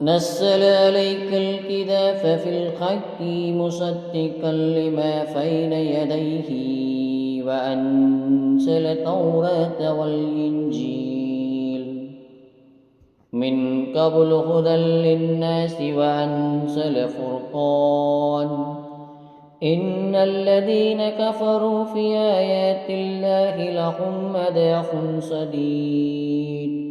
نزل عليك الكتاب في الحق مصدقا لما بين يديه وأنزل التوراة والإنجيل من قبل هدى للناس وأنزل الفرقان إن الذين كفروا في آيات الله لهم عذاب شديد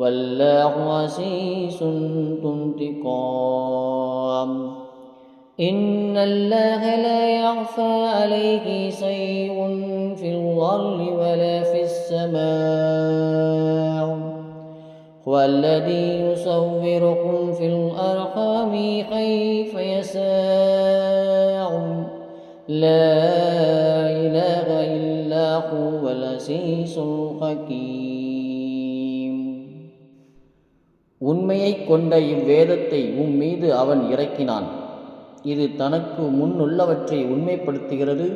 والله عزيز ذو انتقام إن الله لا يخفى عليه شيء في الأرض ولا في السماء هو الذي يصوركم في الأرحام كيف يشاء لا إله إلا هو العزيز الحكيم. உண்மையைக் கொண்ட இவ்வேதத்தை மீது அவன் இறக்கினான். இது தனக்கு முன்னுள்ளவற்றை உண்மைப்படுத்துகிறது.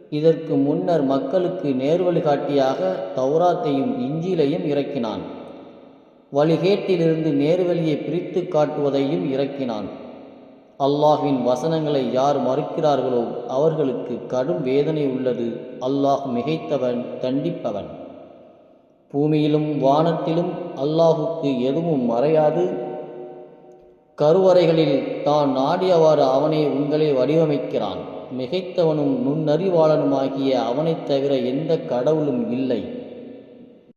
இதற்கு முன்னர் மக்களுக்கு நேர்வழிகாட்டியாக தௌராத்தையும் இஞ்சிலையும் இறக்கினான். வழிகேட்டிலிருந்து நேர்வழியை பிரித்து காட்டுவதையும் இறக்கினான். அல்லாஹ்வின் வசனங்களை யார் மறுக்கிறார்களோ அவர்களுக்கு கடும் வேதனை உள்ளது. அல்லாஹ் மிகைத்தவன், தண்டிப்பவன். பூமியிலும் வானத்திலும் அல்லாஹுக்கு எதுவும் மறையாது. கருவறைகளில் தான் நாடியவாறு அவனே உங்களை வடிவமைக்கிறான். மிகைத்தவனும் நுண்ணறிவாளனுமாகிய அவனைத் தவிர எந்த கடவுளும் இல்லை.